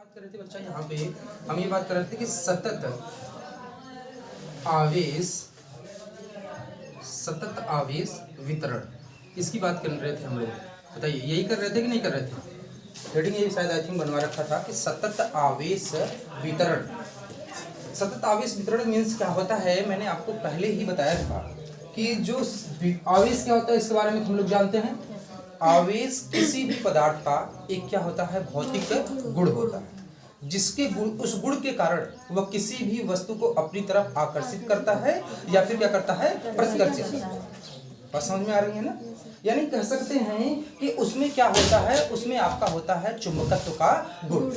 बात कर रहे थे बच्चा, यहाँ पे हम ये बात कर रहे थे कि सतत आवेश वितरण, इसकी बात कर रहे थे हम लोग। बताइए, यही कर रहे थे कि नहीं कर रहे थे? हेडिंग यही शायद आई थिंक बनवा रखा था कि सतत आवेश वितरण। सतत आवेश वितरण मीन्स क्या होता है, मैंने आपको पहले ही बताया था कि जो आवेश क्या होता है इसके बारे में हम लोग जानते हैं। आवेश किसी भी पदार्थ का एक क्या होता है, भौतिक गुण होता है, जिसके गुण, उस गुण के कारण वह किसी भी वस्तु को अपनी तरफ आकर्षित करता है या फिर क्या करता है, प्रतिकर्षित करता है। बात समझ में आ रही है ना? यानी कह सकते हैं कि उसमें क्या होता है, उसमें आपका होता है चुंबकत्व का गुण।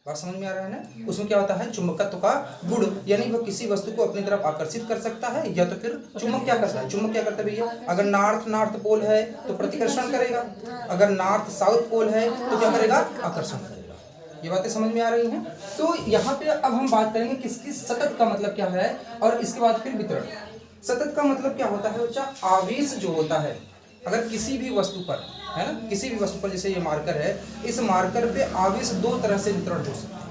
बात समझ में आ रहा है ना? उसमें क्या होता है, चुंबकत्व का गुण, यानी वह किसी वस्तु को अपनी तरफ आकर्षित कर सकता है या तो फिर चुंबक क्या करता है, चुंबक क्या करता है भैया, अगर नॉर्थ पोल है तो प्रतिकर्षण करेगा, अगर नॉर्थ साउथ पोल है तो क्या करेगा, आकर्षण करेगा। ये बातें समझ में आ रही हैं? तो यहाँ पे अब हम बात करेंगे किसकी सतत का मतलब क्या है और इसके बाद फिर वितरण। सतत का मतलब क्या होता है बच्चा, आवेश जो होता है अगर किसी भी वस्तु पर है ना, किसी भी वस्तु पर, जैसे ये मार्कर है, इस मार्कर पे आवेश दो तरह से वितरण हो सकता है।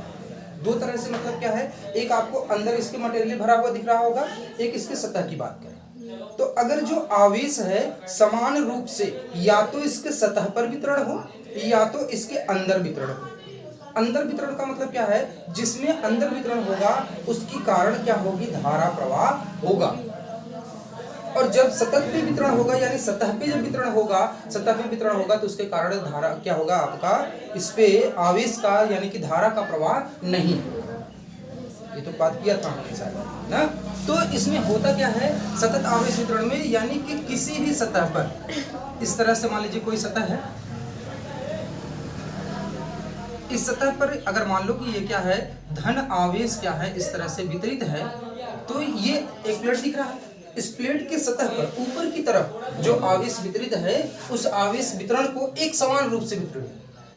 दो तरह से मतलब क्या है, एक आपको अंदर इसके मटेरियल भरा हुआ दिख रहा होगा, एक इसके सतह की बात करें तो अगर जो आवेश है समान रूप से या तो इसके सतह पर वितरण हो या तो इसके अंदर वितरण हो। अंदर वितरण का मतलब क्या है, जिसमें अंदर वितरण होगा उसकी कारण क्या होगी, धारा प्रवाह होगा। और जब सतह पे वितरण होगा यानी सतह पे जब वितरण होगा, सतह पे वितरण होगा तो उसके कारण धारा क्या होगा आपका, इस पे आवेश का यानी कि धारा का प्रवाह नहीं होगा। ये तो बात किया था हमने शायद ना। तो इसमें होता क्या है सतत आवेश वितरण में, यानी कि किसी भी सतह पर, इस तरह से मान लीजिए कोई सतह है, इस सतह पर अगर मान लो कि ये क्या है, धन आवेश क्या है, इस तरह से वितरित है, तो ये एक प्लेट दिख रहा है, इस प्लेट के सतह पर ऊपर की तरफ जो आवेश वितरित है उस आवेश वितरण को एक समान रूप से वितरित है,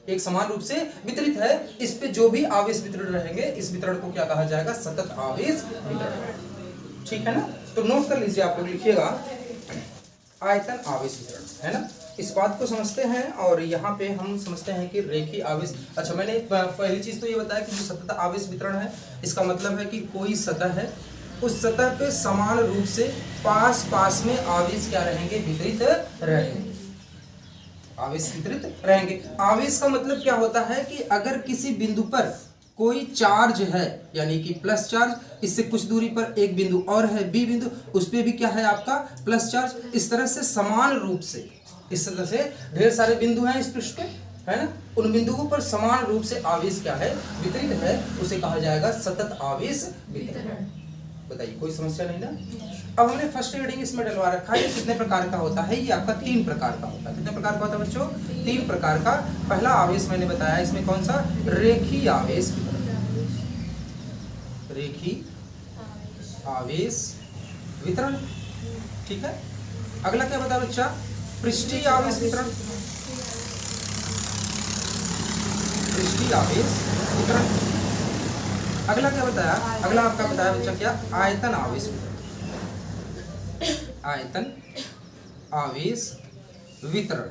एक समान रूप से वितरित है। इस पे जो भी आवेश वितरण रहेंगे इस वितरण को क्या कहा जाएगा, सतत आवेश वितरण। ठीक है ना? तो नोट कर लीजिए, आप लोग लिखिएगा आयतन आवेश वितरण, है ना? इस बात को समझते हैं और यहाँ पे हम समझते हैं कि रेखीय आवेश। अच्छा, मैंने पहली चीज तो ये बताया कि जो सतत आवेश वितरण है इसका मतलब है कि कोई सतह है, उस सतह पे समान रूप से पास में आवेश क्या रहेंगे, वितरित रहेंगे, आवेश वितरित रहेंगे। आवेश का मतलब क्या होता है कि अगर किसी बिंदु पर कोई चार्ज है यानी कि प्लस चार्ज, इससे कुछ दूरी पर एक बिंदु और है बी बिंदु, उस पे भी क्या है आपका प्लस चार्ज, इस तरह से समान रूप से, इस तरह से ढेर सारे बिंदु हैं इस पृष्ठ पे, है ना, उन बिंदुओं पर समान रूप से आवेश क्या है, वितरित है, उसे कहा जाएगा सतत आवेश वितरण। बताइए, कोई समस्या नहीं ना? अब हमने फर्स्ट हेडिंग इसमें डलवा रखा है, कितने प्रकार का होता है, ये आपका 3 प्रकार का होता है। कितने प्रकार का होता है बच्चों? 3 प्रकार का। पहला आवेश मैंने बताया इसमें कौन सा, रेखीय आवेश वितरण, रेखीय आवेश वितरण। ठीक है, अगला क्या बताया बच्चा, पृष्ठीय आवेश वितरण, पृष्ठीय आवेश वितरण। अगला क्या बताया, अगला आपका बताया बच्चा क्या, आयतन आवेश वितरण, आयतन आवेश वितरण,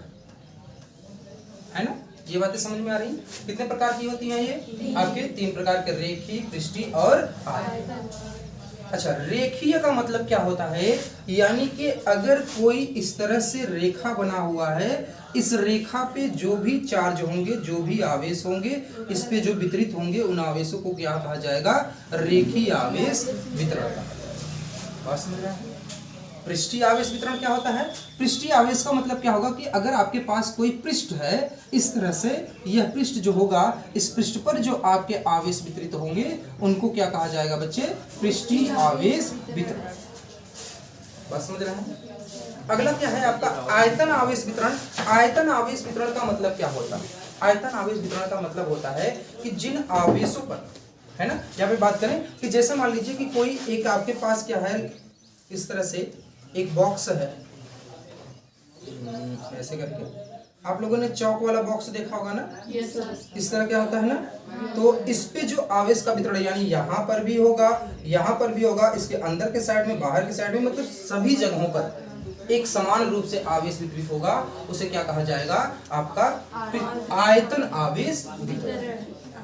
है ना? ये बातें समझ में आ रही? कितने प्रकार की होती हैं ये आपके? 3 प्रकार के, रेखीय, पृष्ठीय और आयतन। अच्छा, रेखीय का मतलब क्या होता है, यानी कि अगर कोई इस तरह से रेखा बना हुआ है, इस रेखा पे जो भी चार्ज होंगे, जो भी आवेश होंगे, इस पे जो वितरित होंगे, उन आवेशों को क्या कहा जाएगा, रेखीय आवेश वितरण। बात समझ रहे हैं? पृष्ठीय आवेश वितरण क्या होता है, पृष्ठीय आवेश का मतलब क्या होगा कि अगर आपके पास कोई पृष्ठ है, इस तरह से यह पृष्ठ जो होगा, इस पृष्ठ पर जो आपके आवेश वितरित होंगे उनको क्या कहा जाएगा बच्चे, पृष्ठीय आवेश वितरण। बात समझ रहे हैं? अगला क्या है आपका, आयतन आवेश वितरण। आयतन आवेश वितरण का मतलब क्या होता है, आयतन आवेश वितरण का मतलब होता है कि जिन आवेशों पर, है ना, यहाँ पे बात करें कि जैसे मान लीजिए कि कोई एक आपके पास क्या है, इस तरह से एक बॉक्स है, ऐसे करके, आप लोगों ने चौक वाला बॉक्स देखा होगा ना, इस तरह क्या होता है ना, तो इस पे जो आवेश का वितरण यानी यहाँ पर भी होगा, यहाँ पर भी होगा, इसके अंदर के साइड में, बाहर के साइड में, मतलब सभी जगहों पर एक समान रूप से आवेश वितरित होगा, उसे क्या कहा जाएगा आपका आयतन आवेश वितरण।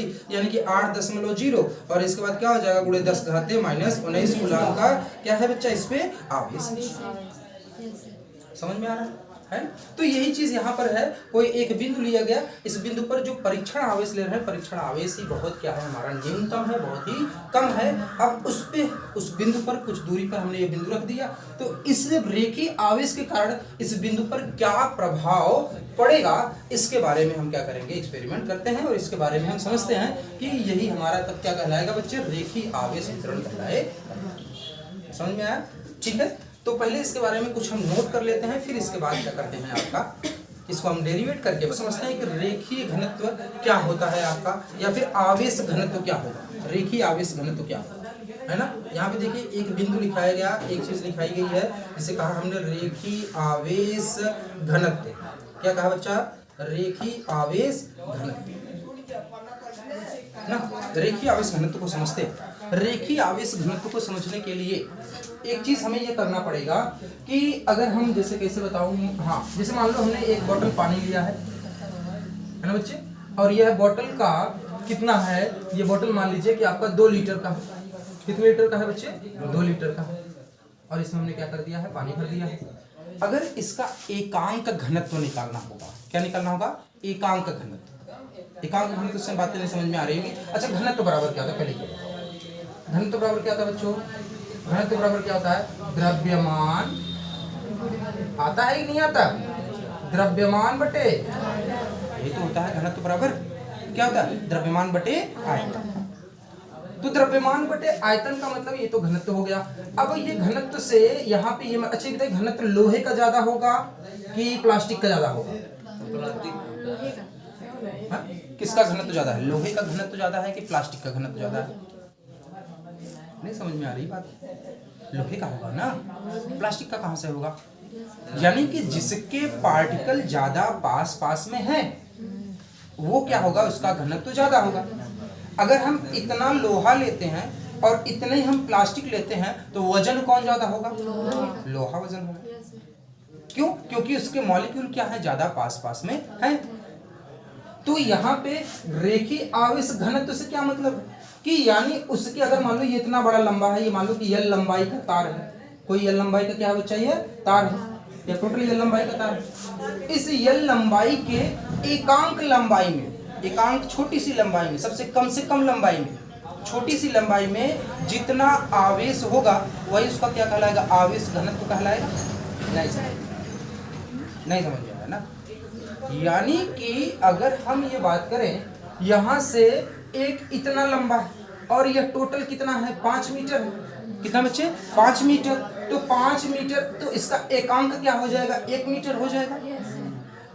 आवेशी, यानी कि 8.0 और इसके बाद क्या हो जाएगा गुणे 10 घाते -19 कूलाम का क्या है बच्चा इस पे आवेश। समझ में आ रहा है ना? तो यही चीज यहाँ पर है, कोई एक बिंदु लिया गया, इस बिंदु पर जो परीक्षण आवेश ले रहे हैं, परीक्षण आवेश ही बहुत क्या है हमारा न्यूनतम है, बहुत ही कम है। अब उस बिंदु पर कुछ दूरी पर हमने ये बिंदु रख दिया, तो इस रेखीय आवेश के कारण इस बिंदु पर क्या प्रभाव पड़ेगा, इसके बारे में हम क्या करेंगे, एक्सपेरिमेंट करते हैं और इसके बारे में हम समझते हैं कि यही हमारा तब क्या कहलाएगा बच्चे, रेखीय आवेश वितरण कहलाएगा। समझ में आया? ठीक है, तो पहले इसके बारे में कुछ हम नोट कर लेते हैं, फिर इसके बाद क्या करते हैं आपका, इसको हम डेरिवेट करके समझते हैं कि रेखीय घनत्व क्या होता है आपका, या फिर आवेश घनत्व क्या होगा, रेखीय आवेश घनत्व क्या होगा, है ना। यहाँ पे देखिए एक बिंदु लिखाया गया, एक चीज लिखाई गई है, जिसे कहा हमने रेखीय आवेश घनत्व। क्या कहा बच्चा, रेखीय आवेश घनत्व ना। रेखीय आवेश घनत्व को समझते हैं। रेखीय आवेश घनत्व को समझने के लिए एक चीज हमें ये करना पड़ेगा कि अगर हम जैसे कैसे बताऊं, हाँ जैसे मान लो हमने एक बोतल पानी लिया है ना बच्चे, और यह बोतल का कितना है, ये बोतल मान लीजिए कि आपका 2 लीटर का है। कितने लीटर का है बच्चे, 2 लीटर का है, और इसमें हमने क्या कर दिया है, पानी भर दिया है। अगर इसका एकांक घनत्व निकालना होगा, क्या निकालना होगा, एकांक घनत्व। एकांक घनत्व से बातें नहीं समझ में आ रही होगी। अच्छा, घनत्व बराबर क्या होता है, पहले घनत्व बराबर क्या होता है बच्चों, घनत्व बराबर क्या होता है, द्रव्यमान, आता है कि नहीं आता, द्रव्यमान बटे, यही तो होता है घनत्व बराबर क्या होता है, द्रव्यमान बटे आयतन। तो द्रव्यमान बटे आयतन का मतलब ये तो घनत्व हो गया। अब ये घनत्व से यहाँ पे ये अच्छे बताइए, घनत्व लोहे का ज्यादा होगा कि प्लास्टिक का ज्यादा होगा, हाँ? किसका घनत्व ज्यादा है, लोहे का घनत्व ज्यादा है कि प्लास्टिक का घनत्व ज्यादा है, नहीं समझ में आ रही बात, लोहे का होगा ना, प्लास्टिक का कहाँ से होगा, यानी कि जिसके पार्टिकल ज्यादा पास पास में है वो क्या होगा, उसका घनत्व तो ज्यादा होगा। अगर हम इतना लोहा लेते हैं और इतने ही हम प्लास्टिक लेते हैं तो वजन कौन ज्यादा होगा, लोहा वजन होगा। क्यों? क्योंकि उसके मॉलिक्यूल क्या है, ज्यादा पास पास में है। तो यहाँ पे रेखीय आवेश घनत्व से क्या मतलब है कि यानी उसके अगर मान लो ये इतना बड़ा लंबा है, ये मान लो कि L लंबाई का तार है, कोई L लंबाई का क्या बच्चा ये तार है, या टोटल L लंबाई का तार है। इस L लंबाई के एकांक लंबाई में, एकांक छोटी सी लंबाई में, सबसे कम से कम लंबाई में, छोटी सी लंबाई में जितना आवेश होगा वही उसका क्या कहलाएगा, आवेश घनत्व कहलाएगा। नहीं समझ में आया ना। यानी कि अगर हम ये बात करें, यहाँ से एक इतना लंबा है और यह टोटल कितना है, 5 मीटर है। कितना बच्चे, 5 मीटर। तो 5 मीटर तो इसका एकांक क्या हो जाएगा, 1 मीटर हो जाएगा।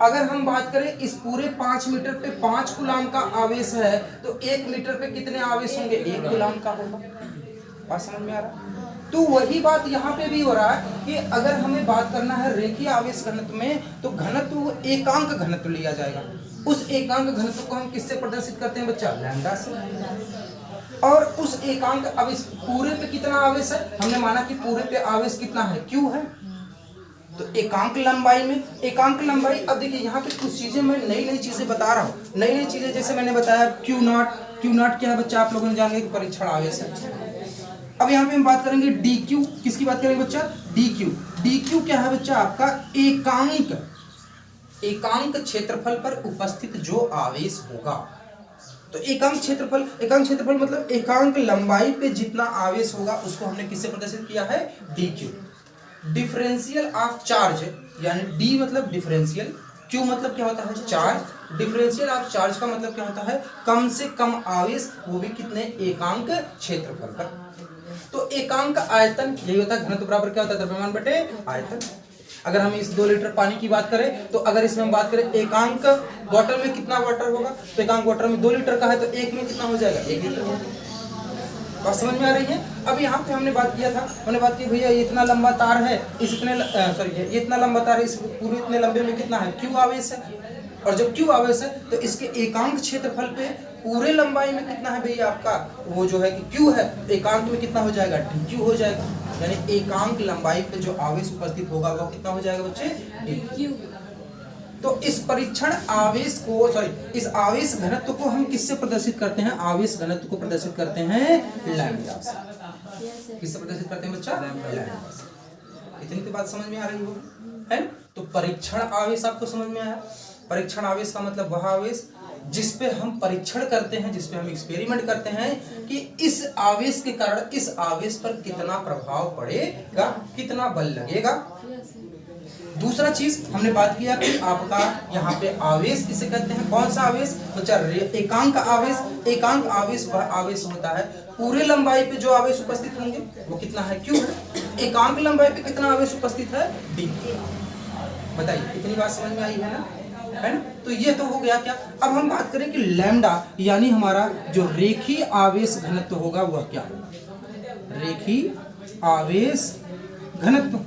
अगर हम बात करें इस पूरे 5 मीटर पे 5 कूलाम का आवेश है तो 1 मीटर पे कितने आवेश होंगे, 1 कूलाम का होगा। बात समझ में आ रहा है? तो वही बात यहाँ पे भी हो रहा है कि अगर हमें बात करना है रेखीय आवेश घनत्व में, तो घनत्व एकांक घनत्व लिया जाएगा। उस एकांक घनत्व को हम किससे प्रदर्शित करते हैं बच्चा, लैम्डा से। और उस एकांक, अब इस पूरे पे कितना आवेश है, हमने माना कि पूरे पे आवेश कितना है, Q है। तो एकांक लंबाई में, एकांक लंबाई, अब देखिए यहाँ पे कुछ चीजें मैं नई नई चीजें बता रहा हूँ, नई नई चीजें। जैसे मैंने बताया Q नॉट क्या है बच्चा, आप लोगों ने जानेंगे कि परीक्षण आवेश है। अब यहाँ पे हम बात करेंगे dq, किसकी बात करेंगे बच्चा, dq क्या है बच्चा, आपका एकांक क्षेत्रफल पर उपस्थित जो आवेश होगा। तो एकांक क्षेत्रफल मतलब एकांक लंबाई पे जितना आवेश होगा उसको हमने किससे प्रदर्शित किया है, dq। डिफरेंशियल ऑफ चार्ज, यानी d मतलब डिफरेंशियल, q मतलब क्या होता है, चार्ज। डिफरेंशियल ऑफ चार्ज का मतलब क्या होता है, कम से कम आवेश, वो भी कितने, एकांक क्षेत्रफल पर। तो एकांक आयतन यही होता है, घनत्व बराबर क्या होता है, द्रव्यमान बटे आयतन। अगर हम इस 2 लीटर पानी की बात करें तो अगर इसमें हम बात करें एकांक बॉटल में कितना वाटर होगा, तो एकांक वाटर में 2 लीटर का है तो एक में कितना हो जाएगा, 1 लीटर होगा। बात समझ में आ रही है? अब यहाँ पे हमने बात किया था, हमने बात की भैया इतना लंबा तार है, इस इतने ये इतना लंबा तार है, इस पूरे इतने लंबे में कितना है, Q आवेश है। और जब Q आवेश है तो इसके एकांक क्षेत्रफल पे पूरे लंबाई में कितना है भैया आपका, वो जो है कि Q है, एकांक में कितना हो जाएगा, dq हो जाएगा। यानी एकांक लंबाई पे जो आवेश उपस्थित होगा वो कितना हो जाएगा बच्चे, dq। तो इस परीक्षण आवेश को, इस आवेश घनत्व को हम किससे प्रदर्शित करते हैं, आवेश घनत्व को प्रदर्शित करते हैं लैम्डा से। किससे प्रदर्शित करते हैं बच्चा, लैम्डा से। इतनी तो बात समझ में आ रही हो, है? तो परीक्षण आवेश आपको समझ में आया। परीक्षण आवेश का मतलब वह आवेश जिस पे हम परीक्षण करते हैं, जिस पे हम एक्सपेरिमेंट करते हैं कि इस आवेश के कारण इस आवेश पर कितना प्रभाव पड़ेगा, कितना बल लगेगा। दूसरा चीज हमने बात किया कि आपका यहाँ पे आवेश किसे कहते हैं, कौन सा आवेश बच्चा, एकांक आवेश। एकांक आवेश वह आवेश होता है पूरे लंबाई पे जो आवेश उपस्थित होंगे वो कितना है, Q है। एकांक लंबाई पे कितना आवेश उपस्थित है, D। बताइए, इतनी बात समझ में आई है ना, है ना? तो ये तो हो गया क्या। अब हम बात करें कि लैम्डा यानी हमारा जो रेखीय आवेश घनत्व होगा वह क्या होगा, रेखीय आवेश घनत्व।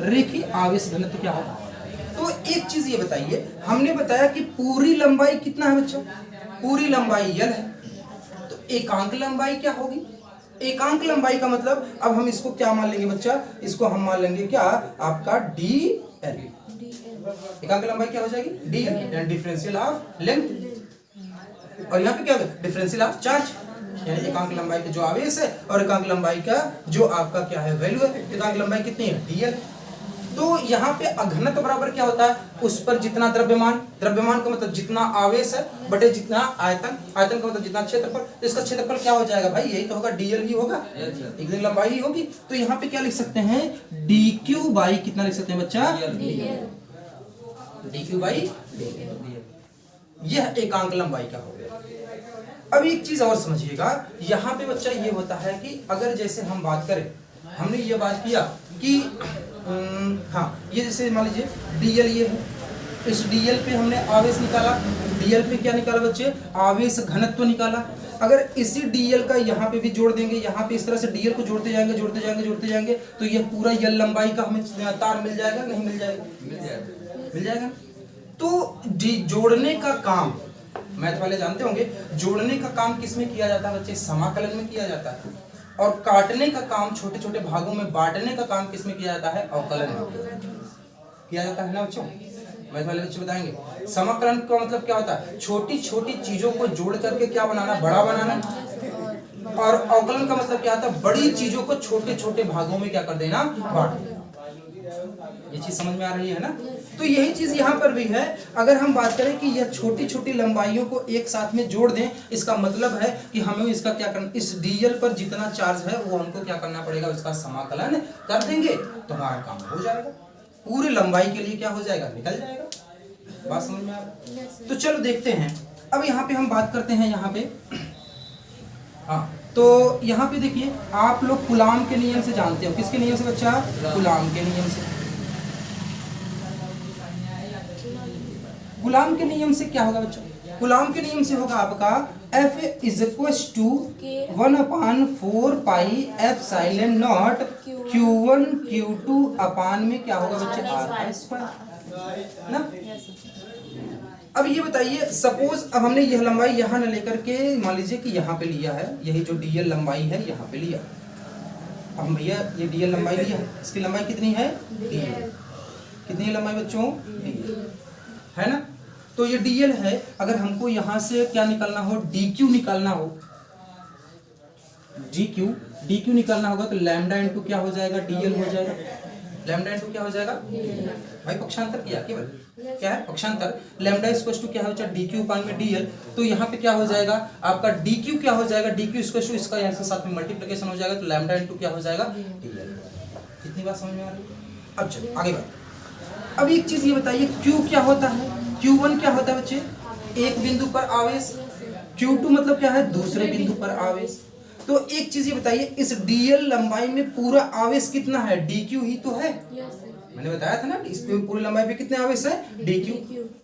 रेखीय आवेश घनत्व क्या होगा, तो एक चीज ये बताइए, हमने बताया कि पूरी लंबाई कितना है बच्चों, पूरी लंबाई L है, तो एकांक लंबाई क्या होगी, एकांक लंबाई का मतलब अब हम इसको क्या मान लेंगे बच्चा, इसको हम मान लेंगे क्या, आपका DL। एकांक लंबाई क्या हो जाएगी, DL, डिफरेंशियल ऑफ लेंथ। और यहाँ पे क्या होगा, डिफरेंशियल ऑफ चार्ज, यानी एकांक लंबाई का जो आवेश है और एकांक लंबाई का जो आपका क्या है, वैल्यू है। एकांक लंबाई कितनी है, DL। तो यहाँ पे घनत्व बराबर क्या होता है, उस पर जितना द्रव्यमान, द्रव्यमान का मतलब जितना आवेश है बटे जितना आयतन, आयतन का मतलब जितना क्षेत्रफल, तो इसका क्षेत्रफल क्या हो जाएगा भाई, यही तो होगा, DL ही होगा, एक दिन लंबाई ही होगी। तो यहाँ पे क्या लिख सकते हैं, DQ बाई कितना लिख सकते हैं बच्चा, DQ बाई DL। यह एकांक लंबाई का हो गया। अब एक चीज और समझिएगा, यहाँ पे बच्चा ये होता है कि अगर जैसे हम बात करें, हमने ये बात किया कि हाँ, ये जैसे मान लीजिए DL ये है, इस DL पे हमने आवेश निकाला, DL पे क्या निकाला बच्चे, आवेश घनत्व निकाला। अगर इसी डीएल का यहाँ पे भी जोड़ देंगे, यहाँ पे इस तरह से डीएल को जोड़ते जाएंगे तो ये पूरा यल लंबाई का हमें तार मिल जाएगा, नहीं मिल जाएगा? मिल जाएगा। तो जोड़ने का काम मैथ वाले जानते होंगे, जोड़ने का काम किस में किया जाता है बच्चे? समाकलन में किया जाता है। और काटने का काम, छोटे छोटे भागों में बांटने का काम किस में किया जाता है? अवकलन में किया जाता है ना बच्चों। मैथ वाले बच्चे बताएंगे समाकलन का मतलब क्या होता है? छोटी छोटी चीजों को जोड़ करके क्या बनाना? बड़ा बनाना। और अवकलन का मतलब क्या होता है? बड़ी चीजों को छोटे छोटे भागों में क्या कर देना? बांट देना। ये चीज समझ में आ रही है ना? तो यही चीज यहाँ पर भी है। अगर हम बात करें कि यह छोटी छोटी लंबाइयों को एक साथ में जोड़ दें, इसका मतलब है कि हमें इसका क्या करना, इस डीएल पर जितना चार्ज है वो हमको क्या करना पड़ेगा? उसका समाकलन कर देंगे तो हमारा काम हो जाएगा, पूरी लंबाई के लिए क्या हो जाएगा? निकल जाएगा। बात समझ में आ रही है? तो चलो देखते हैं। अब यहाँ पे हम बात करते हैं यहाँ पे, हाँ, तो यहाँ पे देखिए, आप लोग कूलाम के नियम से जानते हो। किसके नियम से बच्चा? कूलाम के नियम से। कूलाम के नियम से क्या होगा बच्चों? कूलाम के नियम से होगा आपका F is equal to 1/4 pi epsilon naught Q1 Q2 upon में क्या होगा बच्चे? R स्क्वायर ना। अब ये बताइए, सपोज अब हमने यह लंबाई यहाँ न लेकर के मान लीजिए कि यहाँ पे लिया है, यही जो डीएल लंबाई है यहाँ पे लिया। अब भैया ये डीएल लंबाई लिया, इसकी लंबाई कितनी है? डीएल। कितनी है लंबाई बच्चों? डीएल है ना। तो ये डीएल है। अगर हमको यहाँ से क्या निकालना हो? डीक्यू निकालना हो, डीक्यू निकालना होगा तो लैम्डा इंटू क्या हो जाएगा? डीएल हो जाएगा। लैम्डा इंटू क्या हो जाएगा? भाई पक्षांतर किया, केवल क्या है? पक्षांतर। लैम्डा इक्वल टू क्या हो जाएगा? डीक्यू अपान में डीएल। तो यहाँ पे क्या हो जाएगा आपका? डीक्यू क्या हो जाएगा? डीक्यू इक्वल टू इसका यहाँ से साथ में मल्टीप्लिकेशन हो जाएगा, तो लैम्डा इंटू क्या हो जाएगा? डीएल। कितनी बात समझ में आ रही है? अब चलो आगे बढ़। अब एक चीज ये बताइए, Q क्या होता है? Q1 क्या होता है बच्चे? एक बिंदु पर आवेश। Q2 मतलब क्या है? दूसरे बिंदु पर आवेश। तो एक चीज ये बताइए, इस डीएल लंबाई में पूरा आवेश कितना है? डीक्यू ही तो है। मैंने बताया था ना, इस पूरी लंबाई पे कितने आवेश है? डीक्यू।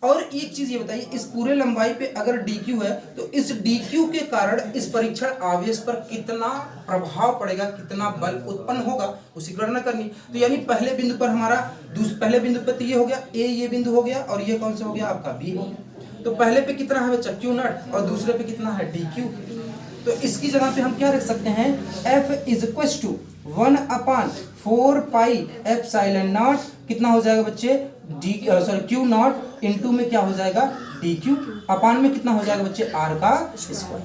और एक चीज ये बताइए, इस पूरे लंबाई पे अगर डीक्यू है तो इस डीक्यू के कारण इस परीक्षण आवेश पर कितना प्रभाव पड़ेगा, कितना बल उत्पन्न होगा, उसी गणना करनी। तो यानी पहले बिंदु पर हमारा, पहले बिंदु पर तो ये हो गया ए, ये बिंदु हो गया, और ये कौन सा हो गया आपका? बी हो गया। तो पहले पे कितना है बच्चा? Q नॉट, और दूसरे पे कितना है? डीक्यू। तो इसकी जगह पे हम क्या रख सकते हैं? F is equal to 1/4 pi epsilon naught कितना हो जाएगा बच्चे? Q नॉट इंटू में क्या हो जाएगा? DQ अपान में कितना हो जाएगा बच्चे? R का स्क्वायर।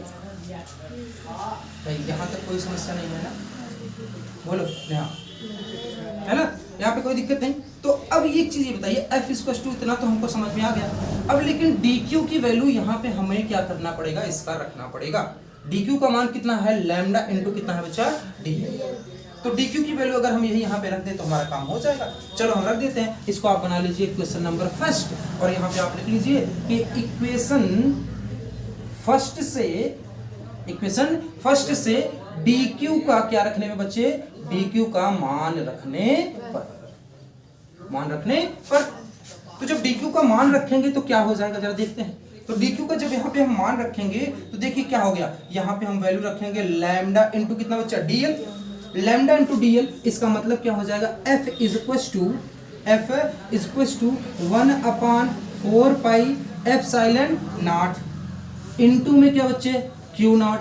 यहाँ तक कोई समस्या नहीं है ना? बोलो यहाँ है ना? यहाँ पे कोई दिक्कत नहीं। तो अब ये चीज ये बताइए, F इक्वल टू इतना तो हमको समझ में आ गया। अब लेकिन DQ की वैल्यू यहाँ पे हमें क्या करना पड़ेगा? इसका रखना पड़ेगा। DQ का मान कितना है? लैम्डा इंटू कितना है बच्चा? डीएल। तो DQ की वैल्यू अगर हम यही यहाँ पे रख दें तो हमारा काम हो जाएगा। चलो हम रख देते हैं। इसको आप बना लीजिए क्वेश्चन नंबर फर्स्ट, और यहाँ पे आप लिख लीजिए कि इक्वेशन फर्स्ट से DQ का क्या रखने में बच्चे? DQ का मान रखने पर। तो जब DQ का मान रखेंगे तो क्या हो जाएगा, जरा देखते हैं। तो DQ का जब यहाँ पे हम मान रखेंगे तो देखिए क्या हो गया, यहाँ पे हम वैल्यू रखेंगे लैम्डा इंटू कितना बच्चा? डीएल। लैम्डा इंटू डीएल, इसका मतलब क्या हो जाएगा? F is equal to 1/4 pi epsilon naught into में क्या बच्चे? Q naught.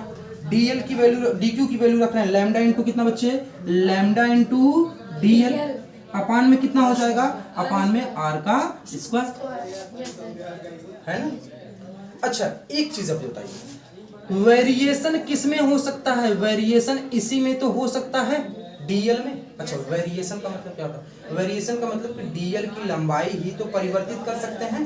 डीएल की वैल्यू, DQ की वैल्यू रख रहे हैं लैम्डा इंटू कितना बच्चे? लैम्डा इंटू डीएल अपान में कितना हो जाएगा? अपान में R का स्क्वायर, है ना? अच्छा एक चीज अब बताइए, वेरिएशन किस में हो सकता है? वेरिएशन इसी में तो हो सकता है, डीएल में। अच्छा वेरिएशन का मतलब क्या होता है? वेरिएशन का मतलब कि डीएल की लंबाई ही तो परिवर्तित कर सकते हैं।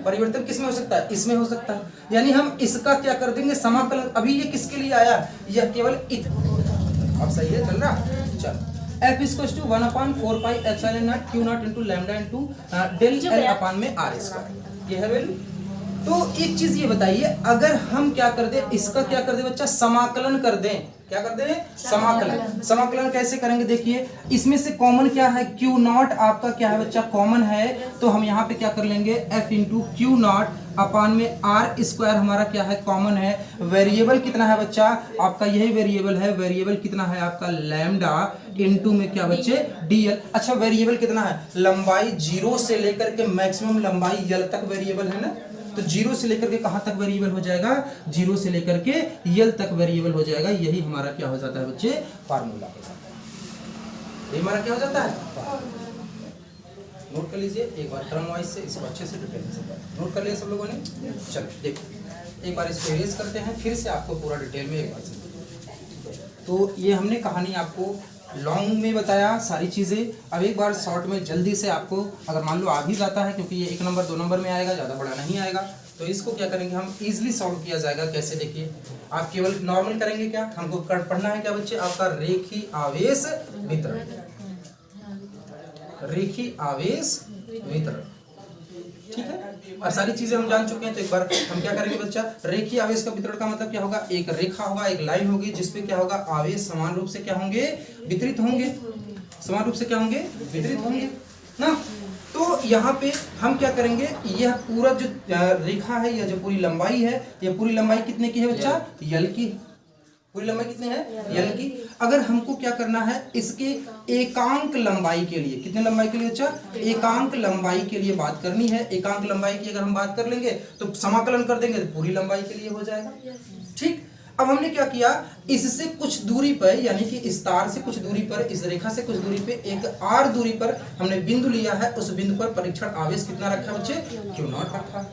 परिवर्तन किस में हो सकता है? इसमें हो सकता है। यानी हम इसका क्या कर देंगे? समाकलन। अभी ये किसके लिए आया? यह केवल अब सही है, चल रहा? चल F equal to 1/4 pi epsilon naught Q naught into lambda into del L upon में R स्क्वायर। ये है वैल्यू। तो एक चीज ये बताइए, अगर हम क्या कर दें, इसका क्या कर दें बच्चा, समाकलन कर दें, क्या कर दें, समाकलन। समाकलन कैसे करेंगे, देखिए इसमें से कॉमन क्या है, क्यू नॉट आपका क्या है बच्चा, कॉमन है, तो हम यहाँ पे क्या कर लेंगे, एफ इंटू क्यू नॉट अपान में आर स्क्वायर हमारा क्या है, कॉमन है। वेरिएबल कितना है बच्चा आपका, यही वेरिएबल है, वेरिएबल कितना है आपका लैम्डा इनटू में क्या बच्चे, डीएल। अच्छा वेरिएबल कितना है, लंबाई 0 से लेकर के मैक्सिमम लंबाई यल तक वेरिएबल है ना, तो 0 से लेकर के कहां तक वेरिएबल हो जाएगा, 0 से लेकर के यल तक वेरिएबल हो जाएगा। यही हमारा क्या हो जाता है बच्चे, फार्मूला हो जाता है। ये हमारा क्या हो जाता है, नोट कर लीजिए एक बार, क्रम वाइज से इसको अच्छे से डिटेल से नोट कर लिया सब लोगों ने। चलो देखो एक बार इसको इरेज करते हैं, फिर से आपको पूरा डिटेल में एक बार से। तो ये हमने कहानी आपको लॉन्ग में बताया सारी चीज़ें, अब एक बार शॉर्ट में जल्दी से आपको, अगर मान लो आ भी जाता है, क्योंकि ये 1 नंबर 2 नंबर में आएगा, ज़्यादा बड़ा नहीं आएगा, तो इसको क्या करेंगे हम, इजीली सॉल्व किया जाएगा। कैसे, देखिए आप केवल नॉर्मल करेंगे, क्या हमको पढ़ना है क्या बच्चे, आपका रेखी आवेश वितरण, रेखी आवेश वितरण, ठीक है। और सारी चीजें हम जान चुके हैं, तो एक बार हम क्या करेंगे बच्चा, रेखीय आवेश का वितरण का मतलब क्या होगा, एक रेखा होगा, एक लाइन होगी, जिसपे क्या होगा, आवेश समान रूप से क्या होंगे, वितरित होंगे, समान रूप से क्या होंगे, वितरित होंगे ना। तो यहाँ पे हम क्या करेंगे, यह पूरा जो रेखा है, यह जो पूरी लंबाई है, यह पूरी लंबाई कितने की है बच्चा, यल की, पूरी लंबाई कितनी है, यल की। अगर हमको क्या करना है, इसके एकांक लंबाई के लिए, कितने लंबाई के लिए बच्चा, एकांक लंबाई के लिए बात करनी है। एकांक लंबाई की अगर हम बात कर लेंगे तो समाकलन कर देंगे तो पूरी लंबाई के लिए हो जाएगा, ठीक। अब हमने क्या किया, इससे कुछ दूरी पर, यानी कि इस तार से कुछ दूरी पर, इस रेखा से कुछ दूरी पे, एक आर दूरी पर हमने बिंदु लिया है, उस बिंदु पर परीक्षण आवेश कितना रखा बच्चे, क्यू नॉट रखा,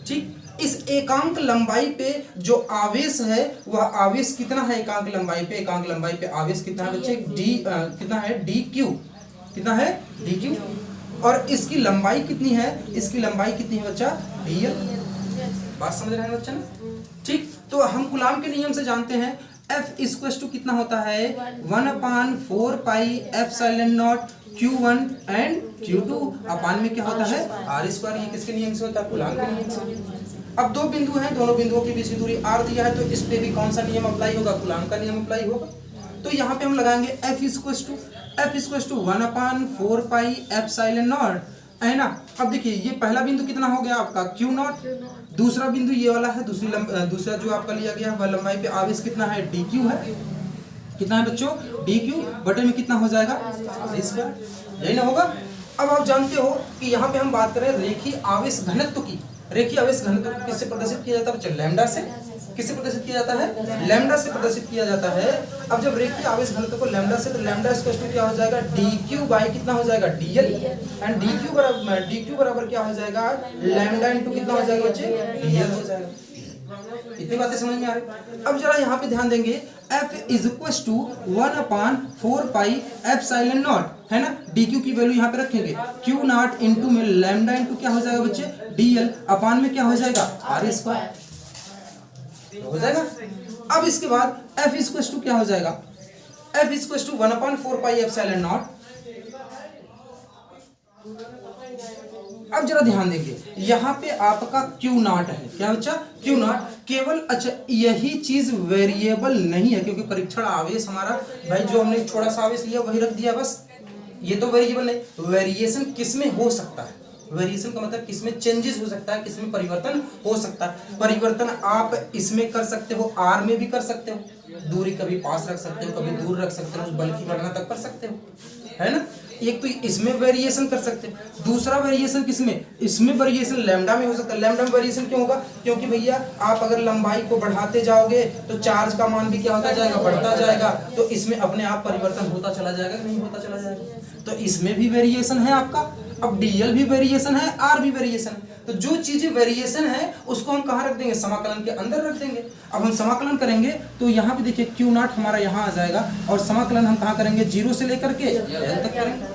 ठीक। इस एकांक लंबाई पे जो आवेश है, वह आवेश कितना है, एकांक लंबाई पे, एकांक लंबाई पे आवेश कितना है बच्चे, डी कितना है, डी क्यू, कितना है, डी क्यू। और इसकी लंबाई कितनी है, इसकी लंबाई कितनी है बच्चा, डी एल। बात समझ रहे हैं बच्चा ना, ठीक। तो हम कूलाम के नियम से जानते हैं, F इक्वल्स टू कितना होता है, 1/4 pi epsilon naught Q1 and Q2 upon में क्या होता है, R स्क्वायर। ये किसके नियम से होता है, कूलाम के नियम से। अब दो बिंदु हैं, दोनों बिंदुओं के बीच की दूरी r दिया है, तो इस पे भी कौन सा नियम अप्लाई होगा, कूलाम का नियम अप्लाई होगा। तो यहाँ पे हम लगाएंगे F equals to 1/4 pi epsilon naught, है ना। अब देखिए ये पहला बिंदु कितना हो गया आपका, Q नॉट, दूसरा बिंदु ये वाला है, दूसरा जो आपका लिया गया वह लंबाई पे आवेश कितना है, DQ है, कितना है बच्चों, DQ बटे में कितना हो जाएगा, R स्क्वायर, यही ना होगा। अब आप जानते हो कि यहाँ पे हम बात करें रेखीय आवेश घनत्व की, रेखीय आवेश घनत्व को किससे प्रदर्शित किया जाता है बच्चे, लैम्डा से। किससे प्रदर्शित किया जाता है, लैम्डा से प्रदर्शित किया जाता है। अब जब रेखीय आवेश घनत्व को लैम्डा से, तो लैम्डा इक्वल टू क्या हो जाएगा, dq बाई कितना हो जाएगा, dl, एंड dq बराबर क्या हो जाएगा, लैम्डा इनटू कितना हो जाएगा बच्चे, dl हो जाएगा। इतनी बातें समझ में आ रही। अब जरा यहाँ पे ध्यान देंगे, F is equal to 1/4 pi epsilon naught, है ना, dq की वैल्यू यहाँ पे रखेंगे, Q नॉट इनटू में लैम्डा इनटू क्या हो जाएगा बच्चे, dl अपान में क्या हो जाएगा, R स्क्वायर हो जाएगा। अब इसके बाद F इक्वल टू क्या हो जाएगा, F equal to 1/4 pi epsilon naught. अब जरा ध्यान देंगे, यहाँ पे आपका Q नॉट है, क्या बच्चा, Q नॉट केवल, अच्छा यही चीज वेरिएबल नहीं है, क्योंकि परीक्षण आवेश हमारा भाई जो हमने छोटा सा आवेश लिया वही रख दिया बस, ये तो वेरिएबल नहीं। तो वेरिएशन किसमें हो सकता है, वेरिएशन का मतलब किसमें चेंजेस हो सकता है, किसमें परिवर्तन हो सकता है। परिवर्तन आप इसमें कर सकते हो, R में भी कर सकते हो, दूरी कभी पास रख सकते हो, कभी दूर रख सकते हो, बल की गणना तक कर सकते हो, है ना। एक तो इसमें वेरिएशन कर सकते हैं, दूसरा वेरिएशन किसमें, इसमें वेरिएशन लैम्डा में हो सकता है। लैम्डा में वेरिएशन क्यों होगा, क्योंकि भैया आप अगर लंबाई को बढ़ाते जाओगे तो चार्ज का मान भी क्या होता जाएगा, बढ़ता जाएगा, तो इसमें अपने आप परिवर्तन होता चला जाएगा, नहीं होता चला जाएगा, तो इसमें भी वेरिएशन है आपका। अब डीएल भी वेरिएशन है, आर भी वेरिएशन है, तो जो चीजें वेरिएशन है उसको हम कहाँ रख देंगे, समाकलन के अंदर रख देंगे। अब हम समाकलन करेंगे तो यहाँ पे देखिए Q नॉट हमारा यहाँ आ जाएगा, और समाकलन हम कहाँ करेंगे, 0 से लेकर के L तक करेंगे,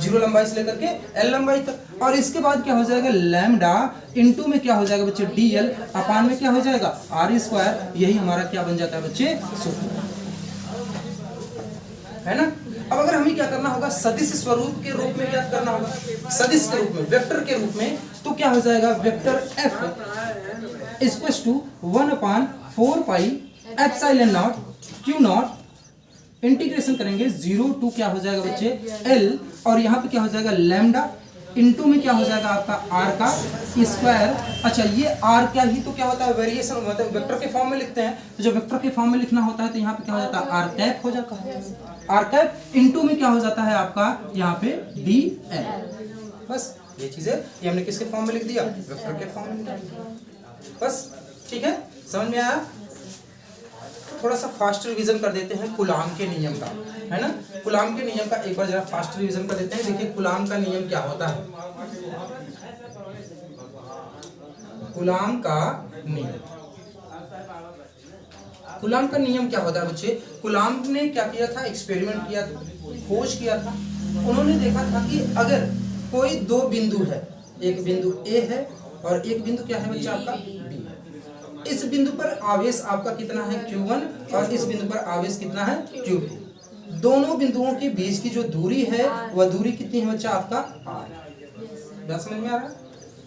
0 लंबाई से लेकर के L लंबाई तक। और इसके बाद क्या हो जाएगा, लैम्डा इनटू में क्या हो जाएगा बच्चे, DL अपान में क्या हो जाएगा, R स्क्वायर। यही हमारा क्या बन जाता है बच्चे, सूत्र, है ना। अब अगर हमें क्या करना होगा, सदिश स्वरूप के रूप में क्या करना होगा, सदिश के रूप में, वेक्टर के रूप में, तो क्या हो जाएगा, vector f equals to 1/4 pi epsilon naught Q naught integration करेंगे 0 टू क्या हो जाएगा बच्चे l, और यहाँ पे क्या हो जाएगा लैम्डा इनटू में क्या हो जाएगा आपका r का स्क्वायर। अच्छा ये r क्या ही तो क्या होता है वेरिएशन, मतलब वेक्टर के फॉर्म में लिखते हैं, तो जब वेक्टर के फॉर्म में लिखना होता है तो यहाँ पे क्या हो जाता है r कैप हो जाता है, r कैप इनटू में क्या हो जाता है आपका यहाँ पे dl। बस ये चीजें ये हमने किसके फॉर्म में लिख दिया, वेक्टर के फॉर्म में लिख दिया। बस ठीक है, समझ में आया। थोड़ा सा फास्ट रिवीजन कर देते हैं कूलाम के नियम का, है ना। कूलाम के नियम का एक बार जरा फास्ट रिवीजन कर देते हैं। देखिए कूलाम का नियम क्या होता है, कूलाम का नियम, कूलाम का नियम क्या होता है बच्चे। कूलाम ने क्या किया था, एक्सपेरिमेंट किया था, खोज किया था। उन्होंने देखा था कि अगर कोई दो बिंदु है, एक बिंदु ए है और एक बिंदु क्या है बच्चा आपका बी है, इस बिंदु पर आवेश आपका कितना है Q1 और इस बिंदु पर आवेश कितना है Q2, दोनों बिंदुओं के बीच की जो दूरी है वह दूरी कितनी है बच्चा आपका r। बात समझ में आ रहा है।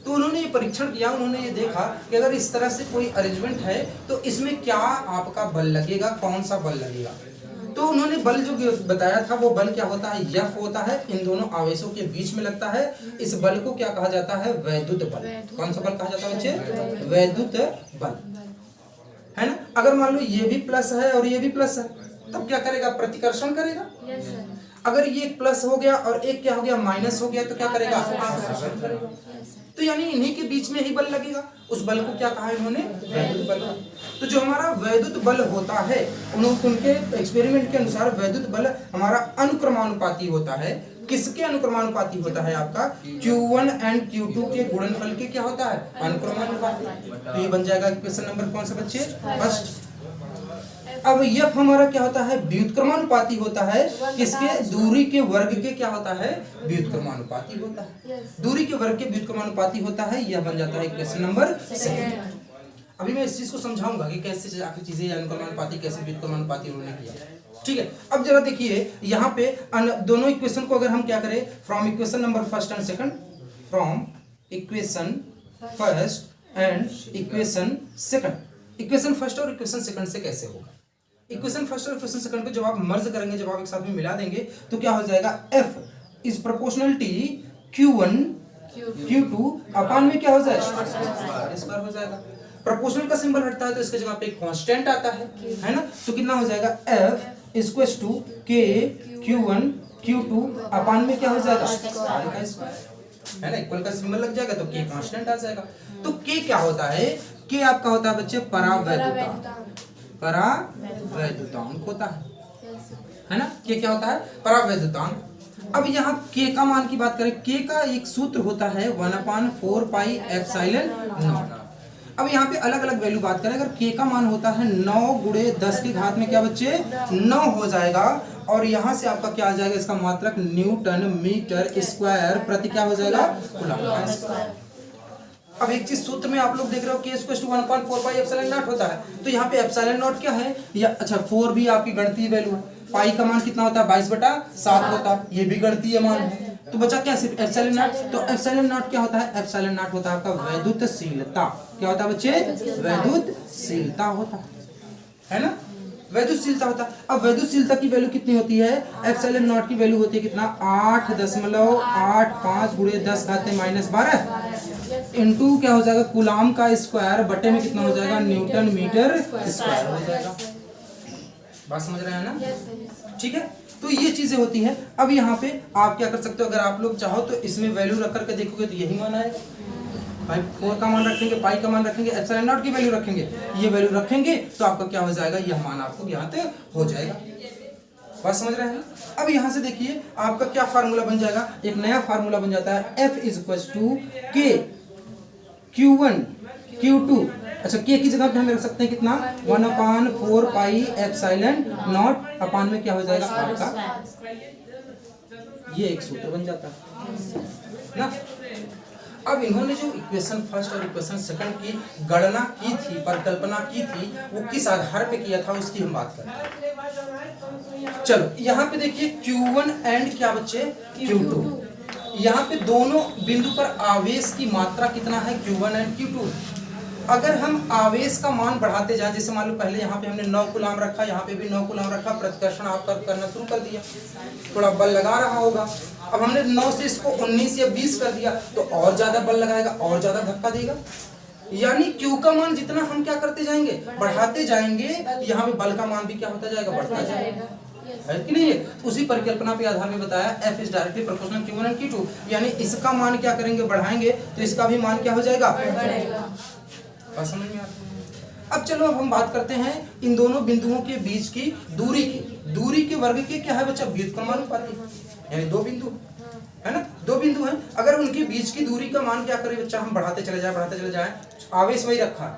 तो उन्होंने ये परीक्षण किया, उन्होंने ये देखा कि अगर इस तरह से कोई अरेंजमेंट है तो इसमें क्या आपका बल लगेगा, कौन सा बल लगेगा। तो उन्होंने बल जो बताया था वो बल क्या होता है, F होता है, इन दोनों आवेशों के बीच में लगता है। इस बल को क्या कहा जाता है, वैद्युत बल। कौन सा बल कहा जाता है बच्चे, वैद्युत बल, है ना। अगर मान लो ये भी प्लस है और ये भी प्लस है, तब क्या करेगा, प्रतिकर्षण करेगा। अगर ये प्लस हो गया और एक क्या हो गया माइनस हो गया तो क्या करेगा, तो यानी इन्हीं के बीच में ही बल लगेगा। उस बल को क्या कहा इन्होंने, वैद्युत बल। तो जो हमारा वैद्युत बल होता है उनके एक्सपेरिमेंट के अनुसार वैद्युत बल हमारा अनुक्रमानुपाती होता है। किसके अनुक्रमानुपाती होता है, आपका Q1 एंड Q2 के गुणनफल के क्या होता है, अनुक्रमानुपाती। तो ये बन जाएगा क्वेश्चन नंबर कौन सा बच्चे, फर्स्ट। अब F हमारा क्या होता है, व्युत्क्रमानुपाती होता है। किसके, दूरी के वर्ग के क्या होता है, व्युत्क्रमानुपाती होता है। दूरी के वर्ग के व्युत्क्रमानुपाती होता है, यह बन जाता है क्वेश्चन नंबर सेकंड। अभी मैं इस चीज को समझाऊंगा कि कैसे आखिर चीजें अनुक्रमानुपाती कैसे व्युत्क्रमानुपाती उन्होंने किया, ठीक है। अब जरा देखिए यहाँ पे दोनों इक्वेशन को अगर हम क्या करें, from equation number first and second, from equation first and equation second, equation first और इक्वेशन सेकंड से कैसे होगा। इक्वेशन फर्स्ट और इक्वेशन सेकंड को जब आप मर्ज करेंगे, जब आप एक साथ में मिला देंगे तो क्या हो जाएगा, F is proportionality Q1 Q2 upon में क्या हो जाएगा, स्क्वायर हो जाएगा। प्रोपोर्शनल का सिंबल हटता है तो इसके जगह पे एक कांस्टेंट आता है ना। तो कितना हो जाएगा, F equals to K Q1 Q2 upon में क्या हो जाएगा, R का स्क्वायर, है ना। इक्वल का सिंबल लग जाएगा तो K कांस्टेंट आ जाएगा। तो K क्या होता है, K आपका होता है बच्चे परावैद्युतांक, परावैद्युतांक होता है ना। K क्या होता है, परावैद्युतांक। अब यहाँ K का मान की बात करें, K का एक सूत्र होता है 1/4 पाई एप्सिलॉन नॉट। अब यहाँ पे अलग अलग वैल्यू बात करें, अगर K का मान होता है 9 गुणे 10 की घात में क्या बच्चे 9 हो जाएगा, और यहाँ से आपका क्या आ जाएगा, इसका मात्रक न्यूटन मीटर स्क्वायर प्रति क्या हो जाएगा, कूलम। अब एक चीज सूत्र में आप लोग देख रहे हो K equals to 1/4 pi epsilon naught होता है, तो यहाँ पे एप्सिलॉन नॉट क्या है, या अच्छा 4 भी आपकी गणितीय वैल्यू है। पाई का मान कितना होता है, 22/7 होता है, ये भी गणितीय मान है। तो बचा क्या, सिर्फ एप्सिलॉन नॉट। तो एप्सिलॉन नॉट क्या होता है, एप्सिलॉन नॉट होता है आपका वैद्युतशीलता। क्या होता है बच्चे, वैद्युतशीलता होता है ना, वैद्युतशीलता होता है। अब वैद्युतशीलता की वैल्यू कितनी होती है, एप्सिलॉन नॉट की वैल्यू होती है कितना, 8.85 गुणे 10 घात -12 इनटू क्या हो जाएगा, कूलाम का स्क्वायर बटे में कितना हो जाएगा, न्यूटन मीटर स्क्वायर हो जाएगा। बात समझ रहे हैं ना, ठीक है। तो ये चीजें होती हैं। अब यहाँ पे आप क्या कर सकते हो, अगर आप लोग चाहो तो इसमें वैल्यू रख करके देखोगे तो यही मान आएगा। भाई 4 का मान रखेंगे, पाई का मान रखेंगे, एप्सिलॉन नॉट की वैल्यू रखेंगे, ये वैल्यू रखेंगे तो आपका क्या हो जाएगा, यह मान आपको यहाँ पे हो जाएगा। बात समझ रहे हैं। अब यहाँ से देखिए आपका क्या फार्मूला बन जाएगा, एक नया फार्मूला बन जाता है, F is equal to K Q1 Q2। अच्छा K की जगह पे हम रख सकते हैं कितना, 1/4 पाई एप्सिलॉन नॉट अपान में क्या हो जाएगा, R का। ये एक सूत्र बन जाता है ना। अब इन्होंने जो इक्वेशन फर्स्ट और इक्वेशन सेकंड की गणना की थी, परिकल्पना की थी, वो किस आधार पे किया था उसकी हम बात करते हैं। चलो यहाँ पे देखिए Q1 एंड क्या बच्चे Q2, यहाँ पे दोनों बिंदु पर आवेश की मात्रा कितना है Q1 एंड Q2। अगर हम आवेश का मान बढ़ाते जाएं, जैसे मान लो पहले यहाँ पे हमने 9 कूलाम रखा, यहाँ पे भी 9 कूलाम रखा, प्रतिकर्षण आप करना शुरू कर दिया, थोड़ा बल लगा रहा होगा। अब हमने 9 से इसको 19 या 20 कर दिया तो और ज्यादा बल लगाएगा, और ज्यादा धक्का देगा। यानी Q का मान जितना हम क्या करते जाएंगे, बढ़ाते जाएंगे, यहाँ पे बल का मान भी क्या होता जाएगा, बढ़ता जाएगा, है कि नहीं है। उसी परिकल्पना पे आधार में बताया F is directly proportional Q1 and Q2, यानी इसका मान क्या करेंगे, बढ़ाएंगे तो इसका भी मान क्या हो जाएगा, बढ़ेगा। बात समझ में आती है। अब चलो अब हम बात करते हैं इन दोनों बिंदुओं के बीच की दूरी की। दूरी के वर्ग के क्या है बच्चा, व्युत्क्रमानुपाती, यानी दो बिंदु है ना, दो बिंदु हैं। अगर उनके बीच की दूरी का मान क्या करें बच्चा, हम बढ़ाते चले जाए, आवेश वही रखा,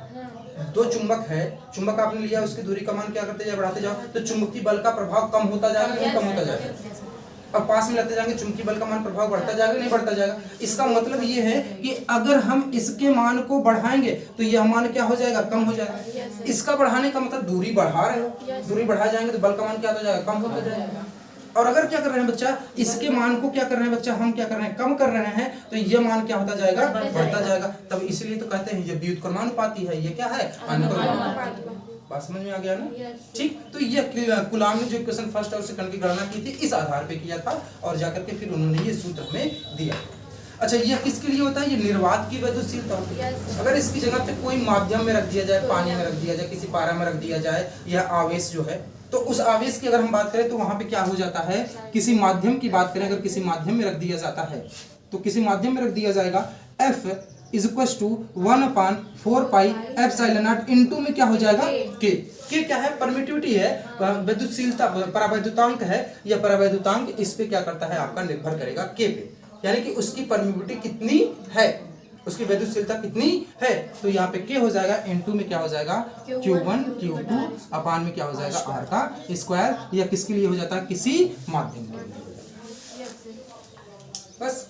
दो चुंबक है, चुंबक आपने लिया, उसकी दूरी का मान क्या करते जाए, बढ़ाते जाओ, तो चुंबकीय बल का प्रभाव कम होता जाएगा, कम होता जाएगा। अब पास में लेते जाएंगे, चुंबकीय बल का मान प्रभाव बढ़ता जाएगा, नहीं बढ़ता जाएगा। इसका मतलब ये है कि अगर हम इसके मान को बढ़ाएंगे तो यह मान क्या हो जाएगा, कम हो जाएगा। इसका बढ़ाने का मतलब दूरी बढ़ा रहे हो, दूरी बढ़ा जाएंगे तो बल का मान क्या हो जाएगा, कम होता जाएगा। और अगर क्या कर रहे हैं बच्चा, इसके मान को क्या कर रहे हैं बच्चा, हम क्या कर रहे हैं, कम कर रहे हैं, तो ये मान क्या होता जाएगा, बढ़ता जाएगा। तब इसलिए तो कहते हैं ये व्युत्क्रमानुपाती है, ये क्या है, अनुक्रमानुपाती। बात समझ में आ गया ना, ठीक। तो ये कूलाम ने जो इक्वेशन फर्स्ट और सेकंड की गणना की थी, इस आधार पे किया था और जाकर के फिर उन्होंने ये सूत्र में दिया। अच्छा, ये किसके लिए होता है, ये निर्वात की वैद्युतशीलता होती है। अगर इसकी जगह पे कोई माध्यम में रख दिया जाए, पानी में रख दिया जाए, किसी पारा में रख दिया जाए, यह आवेश जो है, तो उस आवेश की अगर हम बात करें तो वहां पे क्या हो जाता है, किसी माध्यम की बात करें, अगर किसी माध्यम में रख दिया जाता है तो किसी माध्यम में रख दिया जाएगा, F is equal to 1/4 pi epsilon naught into में क्या हो जाएगा, K। K क्या है, परमिटिविटी है, वैद्युतशीलता, परावैद्युतांक है। यह परावैद्युतांक इस पे क्या करता है, आपका निर्भर करेगा K पे, यानी कि उसकी परमिटिविटी कितनी है, उसकी वैद्युतशीलता कितनी है। तो यहाँ पे K हो जाएगा, इनटू में क्या हो जाएगा, Q1 Q2 अपान में क्या हो जाएगा, R का स्क्वायर। यह किसके लिए हो जाता है, किसी माध्यम के लिए। बस